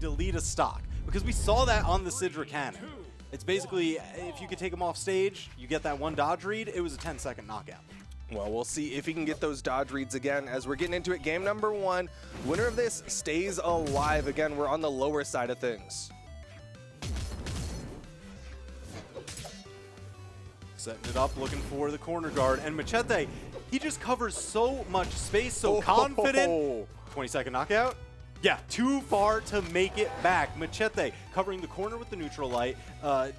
delete a stock. Because we saw that on the Sidra cannon. It's basically, if you could take him off stage, you get that one dodge read, it was a 10-second knockout. Well, we'll see if he can get those dodge reads again as we're getting into it. Game number 1. Winner of this stays alive. Again, we're on the lower side of things. Setting it up, looking for the corner guard. And Macheeete, he just covers so much space, so confident. 20-second knockout. Yeah, too far to make it back. Macheeete covering the corner with the neutral light,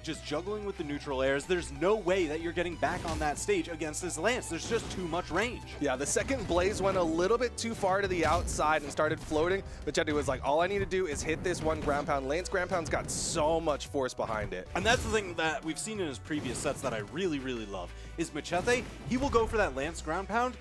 just juggling with the neutral airs. There's no way that you're getting back on that stage against this Lance. There's just too much range. Yeah, the second Blaze went a little bit too far to the outside and started floating. Macheeete was like, all I need to do is hit this one ground pound. Lance ground pound's got so much force behind it. And that's the thing that we've seen in his previous sets that I really, really love, is Macheeete, he will go for that Lance ground pound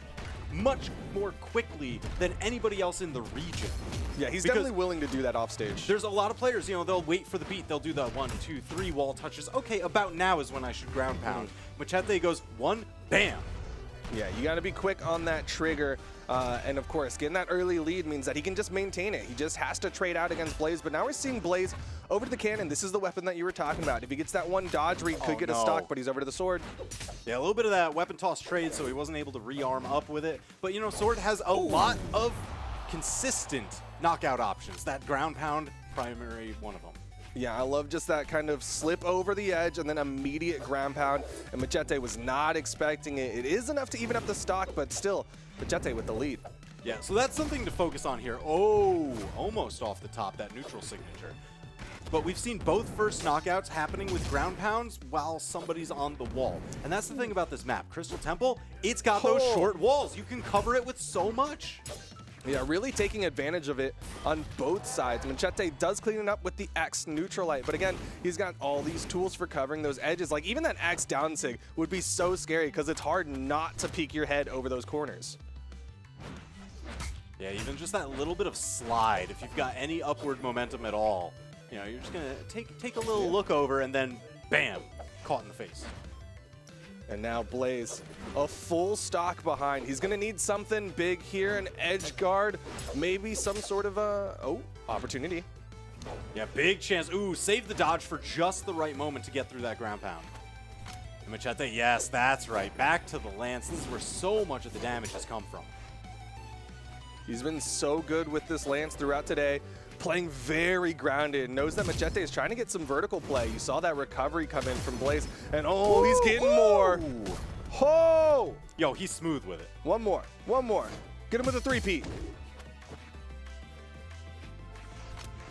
much more quickly than anybody else in the region. Yeah, he's definitely willing to do that off stage. There's a lot of players, you know, they'll wait for the beat. They'll do the 1, 2, 3 wall touches. Okay, about now is when I should ground pound. Macheeete goes 1, bam. Yeah, you got to be quick on that trigger. And of course, getting that early lead means that he can just maintain it. He just has to trade out against Blaze. But now we're seeing Blaze over to the cannon. This is the weapon that you were talking about. If he gets that one dodge read, could get a stock, but he's over to the sword. Yeah, a little bit of that weapon toss trade, so he wasn't able to rearm up with it. But, you know, Sword has a lot of consistent knockout options. That ground pound, primary one of them. Yeah, I love just that kind of slip over the edge and then immediate ground pound. And Macheeete was not expecting it. It is enough to even up the stock, but still, Macheeete with the lead. Yeah, so that's something to focus on here. Oh, almost off the top, that neutral signature. But we've seen both first knockouts happening with ground pounds while somebody's on the wall. And that's the thing about this map. Crystal Temple, it's got those short walls. You can cover it with so much. Yeah, really taking advantage of it on both sides. Macheeete does clean it up with the X neutral light, but again, he's got all these tools for covering those edges. Like even that X down sig would be so scary because it's hard not to peek your head over those corners. Yeah, even just that little bit of slide, if you've got any upward momentum at all, you know, you're just gonna take a little look over and then bam, caught in the face. And now Blaze, a full stock behind. He's going to need something big here, an edge guard, maybe some sort of opportunity. Yeah, big chance. Ooh, save the dodge for just the right moment to get through that ground pound. And Macheeete, yes, that's right. Back to the Lance. This is where so much of the damage has come from. He's been so good with this Lance throughout today, playing very grounded, knows that Macheeete is trying to get some vertical play. You saw that recovery come in from Blaze, and oh, he's getting more. Oh! Yo, he's smooth with it. One more. Get him with a three-peat.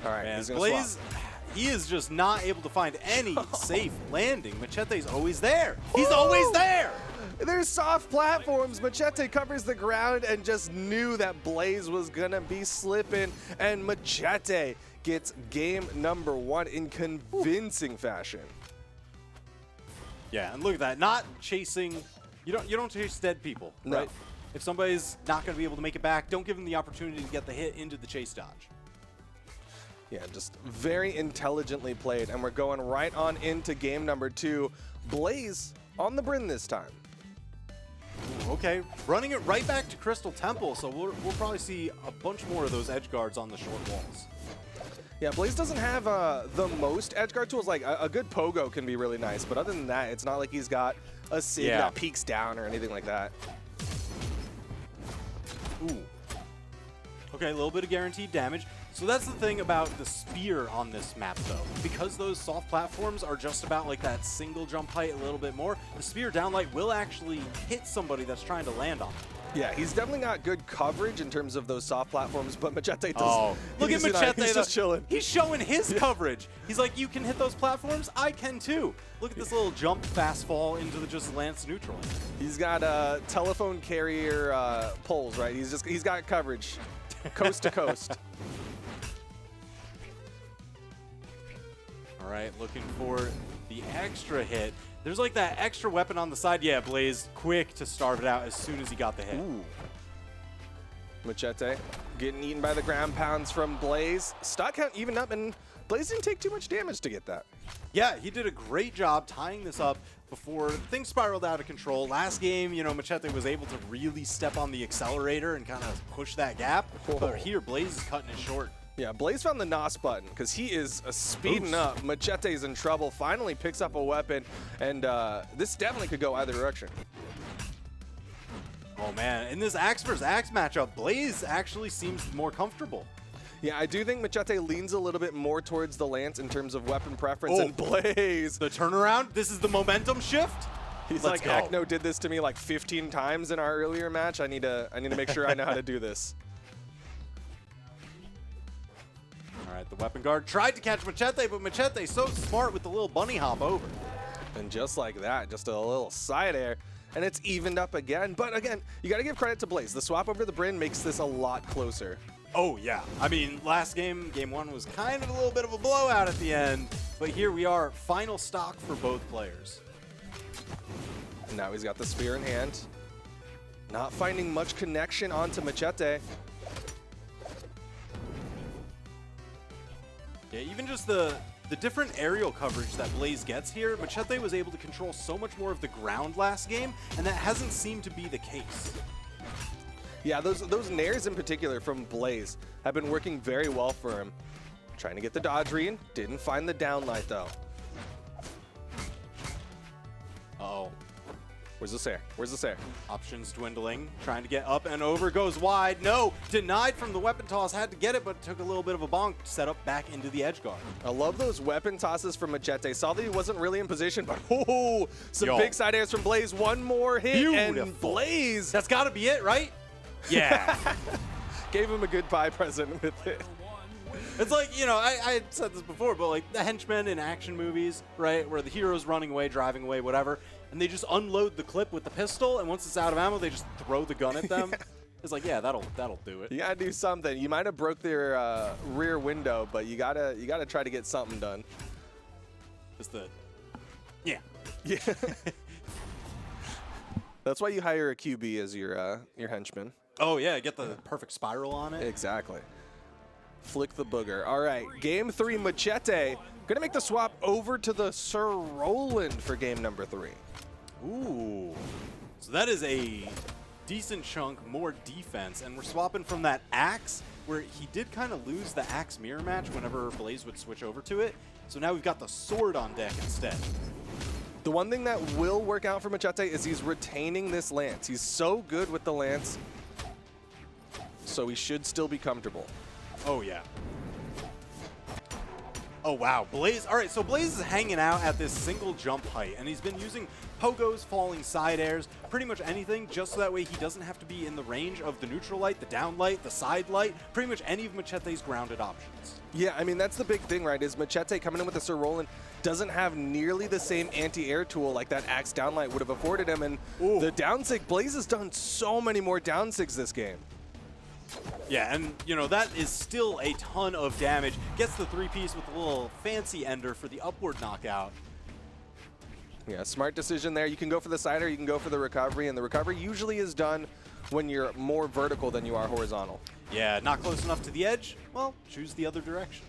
All right, he's gonna Blaze, swap. he is just not able to find any safe landing. Macheete's always there. He's always there. There's soft platforms. Macheeete covers the ground and just knew that Blaze was gonna be slipping, and Macheeete gets game number 1 in convincing fashion. Yeah, and look at that. Not chasing. You don't chase dead people, right? No. If somebody's not going to be able to make it back, don't give them the opportunity to get the hit into the chase dodge. Yeah, just very intelligently played, and we're going right on into game number 2. Blaze on the Bryn this time. Ooh, okay, running it right back to Crystal Temple, so we'll probably see a bunch more of those edge guards on the short walls. Yeah, Blaze doesn't have the most edge guard tools. Like a good pogo can be really nice, but other than that, it's not like he's got a sig that peeks down or anything like that. Ooh. Okay, a little bit of guaranteed damage. So that's the thing about the spear on this map, though. Because those soft platforms are just about like that single jump height a little bit more, the spear downlight will actually hit somebody that's trying to land on it. Yeah, he's definitely got good coverage in terms of those soft platforms, but Macheeete does. Oh, look at Macheeete. He's just chilling. He's showing his coverage. He's like, you can hit those platforms? I can too. Look at this little jump fast fall into the just Lance neutral. He's got telephone carrier poles, right? He's got coverage, coast to coast. All right, looking for the extra hit. There's like that extra weapon on the side. Yeah, Blaze, quick to starve it out as soon as he got the hit. Ooh. Macheeete getting eaten by the ground pounds from Blaze. Stock count evened up, and Blaze didn't take too much damage to get that. Yeah, he did a great job tying this up before things spiraled out of control. Last game, you know, Macheeete was able to really step on the accelerator and kind of push that gap. But here, Blaze is cutting it short. Yeah, Blaze found the NOS button because he is speeding up. Macheeete's in trouble, finally picks up a weapon, and this definitely could go either direction. Oh man, in this Axe vs. Axe matchup, Blaze actually seems more comfortable. Yeah, I do think Macheeete leans a little bit more towards the Lance in terms of weapon preference, and Blaze. The turnaround, this is the momentum shift. He's like, Akno did this to me like 15 times in our earlier match. I need to make sure I know how to do this. All right, the weapon guard tried to catch Macheeete, but Macheeete so smart with the little bunny hop over. And just like that, just a little side air, and it's evened up again. But again, you got to give credit to Blaze. The swap over the Bryn makes this a lot closer. Oh, yeah. I mean, last game, game one, was kind of a little bit of a blowout at the end. But here we are, final stock for both players. And now he's got the spear in hand. Not finding much connection onto Macheeete. Yeah, even just the different aerial coverage that Blaze gets here, Macheeete was able to control so much more of the ground last game, and that hasn't seemed to be the case. Yeah, those nairs in particular from Blaze have been working very well for him. Trying to get the dodge read, didn't find the downlight though. Uh-oh. Where's this air? Where's this air? Options dwindling, trying to get up and over, goes wide. No, denied from the weapon toss, had to get it, but took a little bit of a bonk to set up back into the edge guard. I love those weapon tosses from Macheeete. Saw that he wasn't really in position, but some big side airs from Blaze. One more hit, and Blaze. That's got to be it, right? Yeah. Gave him a goodbye present with it. It's like, you know, I said this before, but like the henchmen in action movies, right, where the hero's running away, driving away, whatever, and they just unload the clip with the pistol, and once it's out of ammo, they just throw the gun at them. Yeah. It's like, yeah, that'll do it. You gotta do something. You might have broke their rear window, but you gotta try to get something done. Just the, yeah. That's why you hire a QB as your henchman. Oh yeah, get the perfect spiral on it. Exactly. Flick the booger. All right, game 3, Macheeete gonna make the swap over to the Sir Roland for game number 3. Ooh. So that is a decent chunk more defense, and we're swapping from that axe, where he did kind of lose the axe mirror match whenever Blaze would switch over to it. So now we've got the sword on deck instead. The one thing that will work out for Macheeete is he's retaining this lance. He's so good with the lance, so he should still be comfortable. Oh, yeah. Oh, wow. Blaze. All right, so Blaze is hanging out at this single jump height, and he's been using pogos, falling side airs, pretty much anything, just so that way he doesn't have to be in the range of the neutral light, the down light, the side light, pretty much any of Macheete's grounded options. Yeah, I mean, that's the big thing, right, is Macheeete coming in with the Sir Roland doesn't have nearly the same anti-air tool like that axe downlight would have afforded him, and the downsig, Blaze has done so many more downsigs this game. Yeah, and, you know, that is still a ton of damage. Gets the 3-piece with a little fancy ender for the upward knockout. Yeah, smart decision there. You can go for the sider, you can go for the recovery, and the recovery usually is done when you're more vertical than you are horizontal. Yeah, not close enough to the edge? Well, choose the other direction.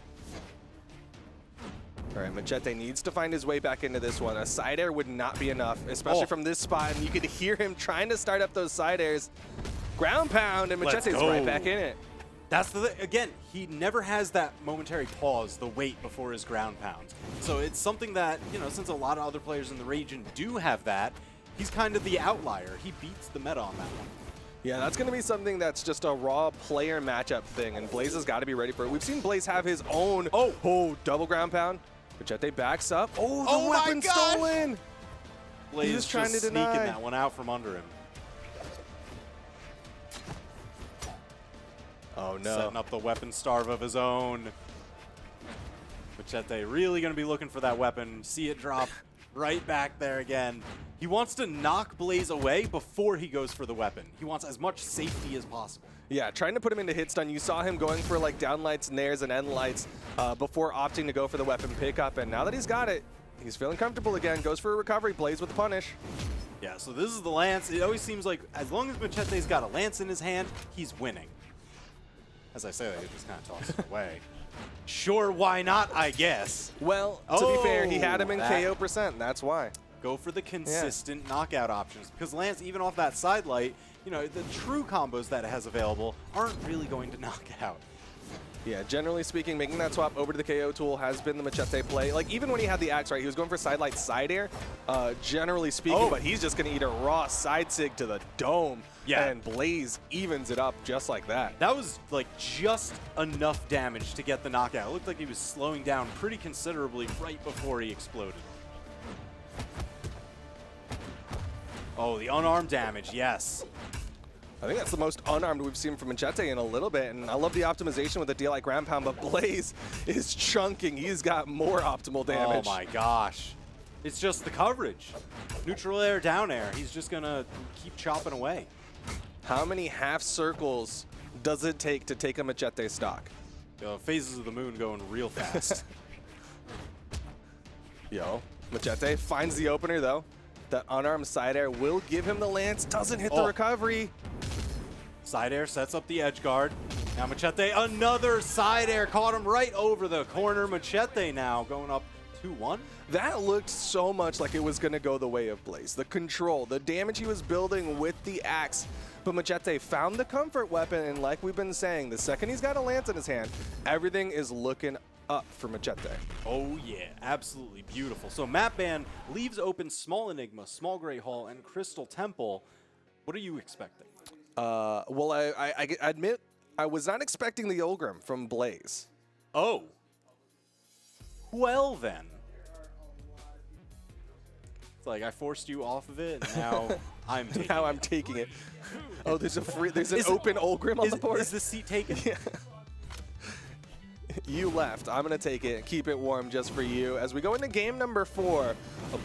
All right, Macheeete needs to find his way back into this one. A side air would not be enough, especially from this spot, and you could hear him trying to start up those side airs. Ground pound, and Macheete's right back in it. That's the thing. Again, he never has that momentary pause, the wait before his ground pound. So it's something that, you know, since a lot of other players in the region do have that, he's kind of the outlier. He beats the meta on that one. Yeah, that's going to be something that's just a raw player matchup thing, and Blaze has got to be ready for it. We've seen Blaze have his own double ground pound. Macheeete backs up. Oh, the weapon stolen! Blaze is trying to sneaking that one out from under him. Oh no. Setting up the weapon starve of his own. Macheeete really going to be looking for that weapon. See it drop right back there again. He wants to knock Blaze away before he goes for the weapon. He wants as much safety as possible. Yeah, trying to put him into hit stun. You saw him going for like downlights, nairs, and end lights before opting to go for the weapon pickup. And now that he's got it, he's feeling comfortable again. Goes for a recovery, Blaze with the punish. Yeah, so this is the lance. It always seems like as long as Macheete's got a lance in his hand, he's winning. As I say that, he just kind of tosses it away. Sure, why not, I guess. Well, to be fair, he had him in KO %. That's why. Go for the consistent knockout options. Because Lance, even off that side light, you know, the true combos that it has available aren't really going to knock out. Yeah, generally speaking, making that swap over to the KO tool has been the Macheeete play. Like, even when he had the axe, right, he was going for side light, side air, generally speaking, but he's just going to eat a raw side sig to the dome. Yeah. And Blaze evens it up just like that. That was like just enough damage to get the knockout. It looked like he was slowing down pretty considerably right before he exploded. Oh, the unarmed damage, yes. I think that's the most unarmed we've seen from Macheeete in a little bit, and I love the optimization with the DLI ground pound, but Blaze is chunking. He's got more optimal damage. Oh my gosh. It's just the coverage. Neutral air, down air. He's just gonna keep chopping away. How many half circles does it take to take a Macheeete stock? Phases of the moon going real fast. Yo, Macheeete finds the opener though. That unarmed side air will give him the lance, doesn't hit the recovery. Side air sets up the edge guard. Now Macheeete, another side air, caught him right over the corner. Macheeete now going up 2-1. That looked so much like it was going to go the way of Blaze. The control, the damage he was building with the axe. But Macheeete found the comfort weapon, and like we've been saying, the second he's got a lance in his hand, everything is looking up for Macheeete. Oh yeah, absolutely beautiful. So map ban leaves open Small Enigma, Small Great Hall, and Crystal Temple. What are you expecting? Well, I admit I was not expecting the Ulgrim from Blaze. Oh. Well then. It's like I forced you off of it, and now I'm taking Now it. I'm taking it. Oh, there's an open Ulgrim on the board. Is the seat taken? Yeah. You left. I'm going to take it and keep it warm just for you. As we go into game number 4,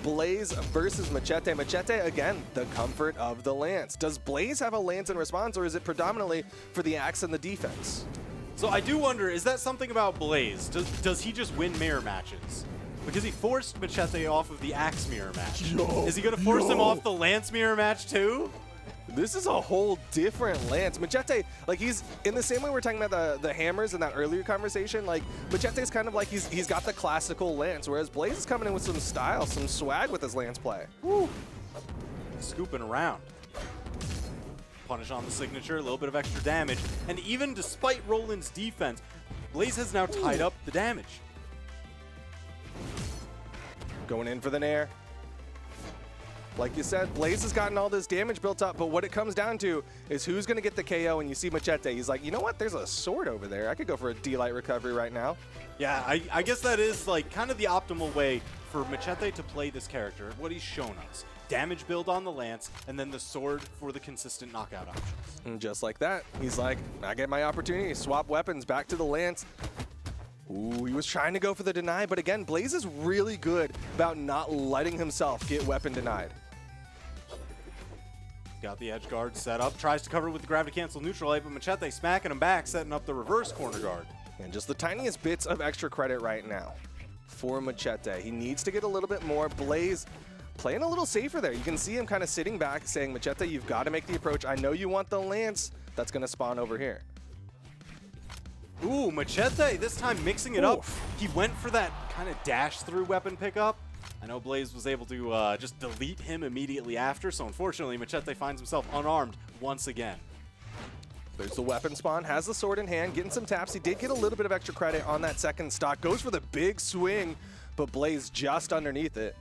Blaze versus Macheeete. Macheeete, again, the comfort of the lance. Does Blaze have a lance in response, or is it predominantly for the axe and the defense? So I do wonder, is that something about Blaze? Does he just win mirror matches? Because he forced Macheeete off of the axe mirror match. Is he going to force him off the lance mirror match too? This is a whole different lance. Macheeete, like, he's in the same way we're talking about the hammers in that earlier conversation. Like, Macheete's kind of like he's got the classical lance, whereas Blaze is coming in with some style, some swag with his lance play. Woo. Scooping around. Punish on the signature, a little bit of extra damage. And even despite Roland's defense, Blaze has now tied up the damage. Going in for the nair. Like you said, Blaze has gotten all this damage built up, but what it comes down to is who's going to get the KO, and you see Macheeete. He's like, you know what? There's a sword over there. I could go for a D-Light recovery right now. Yeah, I guess that is like kind of the optimal way for Macheeete to play this character, what he's shown us. Damage build on the lance, and then the sword for the consistent knockout options. And just like that, he's like, I get my opportunity. Swap weapons, back to the lance. Ooh, he was trying to go for the deny, but again, Blaze is really good about not letting himself get weapon denied. Got the edge guard set up, tries to cover with the gravity cancel neutral light, but Macheeete smacking him back, setting up the reverse corner guard. And just the tiniest bits of extra credit right now for Macheeete. He needs to get a little bit more. Blaze playing a little safer there. You can see him kind of sitting back saying, Macheeete, you've got to make the approach. I know you want the lance that's going to spawn over here. Ooh, Macheeete this time mixing it up. He went for that kind of dash through weapon pickup. I know Blaze was able to just delete him immediately after, so unfortunately Macheeete finds himself unarmed once again. There's the weapon spawn, has the sword in hand, getting some taps. He did get a little bit of extra credit on that second stock. Goes for the big swing, but Blaze just underneath it.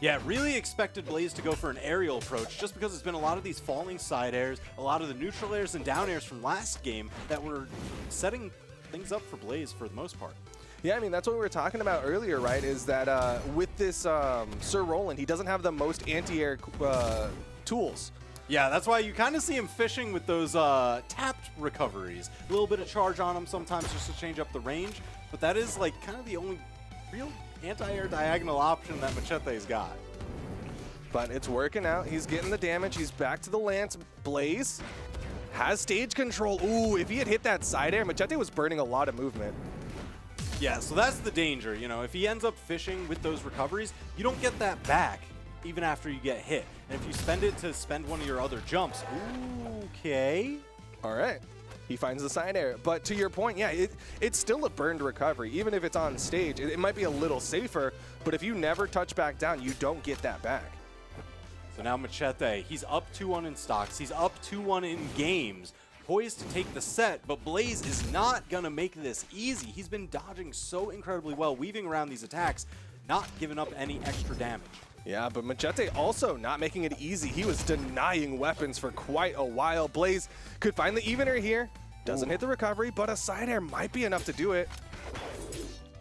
Yeah, really expected Blaze to go for an aerial approach just because it's been a lot of these falling side airs, a lot of the neutral airs and down airs from last game that were setting things up for Blaze for the most part. Yeah, I mean, that's what we were talking about earlier, right, is that with this Sir Roland, he doesn't have the most anti-air tools. Yeah, that's why you kind of see him fishing with those tapped recoveries. A little bit of charge on him sometimes just to change up the range, but that is like kind of the only real anti-air diagonal option that Macheete's got. But it's working out. He's getting the damage. He's back to the lance. Blaze has stage control. Ooh, if he had hit that side air, Macheeete was burning a lot of movement. Yeah, so that's the danger. You know, if he ends up fishing with those recoveries, you don't get that back even after you get hit. And if you spend it to spend one of your other jumps, okay. All right. He finds the side air. But to your point, yeah, it's still a burned recovery. Even if it's on stage, it might be a little safer, but if you never touch back down, you don't get that back. So now Macheeete, he's up 2-1 in stocks. He's up 2-1 in games. poised to take the set, but Blaze is not going to make this easy. He's been dodging so incredibly well, weaving around these attacks, not giving up any extra damage. Yeah, but Macheeete also not making it easy. He was denying weapons for quite a while. Blaze could find the evener here. Doesn't hit the recovery, but a side air might be enough to do it.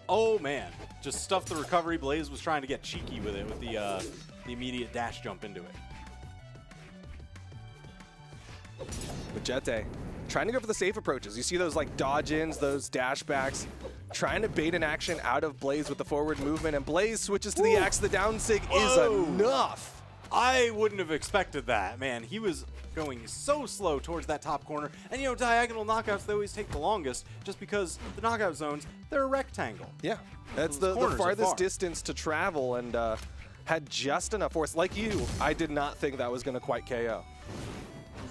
Oh man, just stuffed the recovery. Blaze was trying to get cheeky with it with the immediate dash jump into it. Macheeete trying to go for the safe approaches. You see those like dodge-ins, those dash backs, trying to bait an action out of Blaze with the forward movement, and Blaze switches to the axe. The down sig is enough. I wouldn't have expected that, man. He was going so slow towards that top corner. And you know, diagonal knockouts, they always take the longest just because the knockout zones, they're a rectangle. Yeah, that's the farthest distance to travel, and had just enough force. Like you, I did not think that was going to quite KO.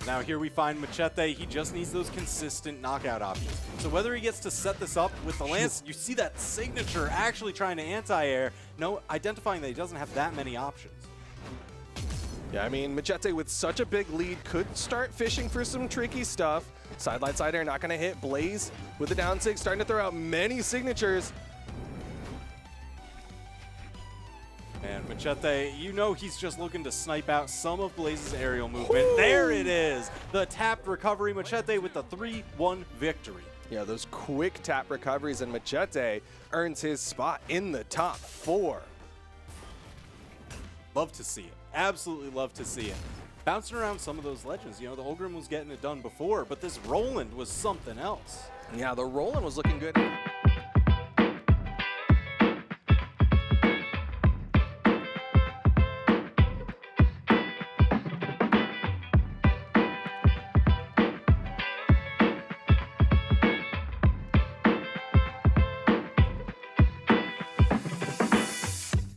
Now here we find Macheeete. He just needs those consistent knockout options. So whether he gets to set this up with the lance, you see that signature actually trying to anti-air, identifying that he doesn't have that many options. Yeah, I mean, Macheeete with such a big lead could start fishing for some tricky stuff. Sidelight side air not going to hit. Blaze with the down sig, starting to throw out many signatures. And Macheeete, you know he's just looking to snipe out some of Blaze's aerial movement. Woo! There it is! The tapped recovery. Macheeete with the 3-1 victory. Yeah, those quick tap recoveries, and Macheeete earns his spot in the top 4. Love to see it. Absolutely love to see it. Bouncing around some of those legends. You know, the Ogrim was getting it done before, but this Roland was something else. Yeah, the Roland was looking good.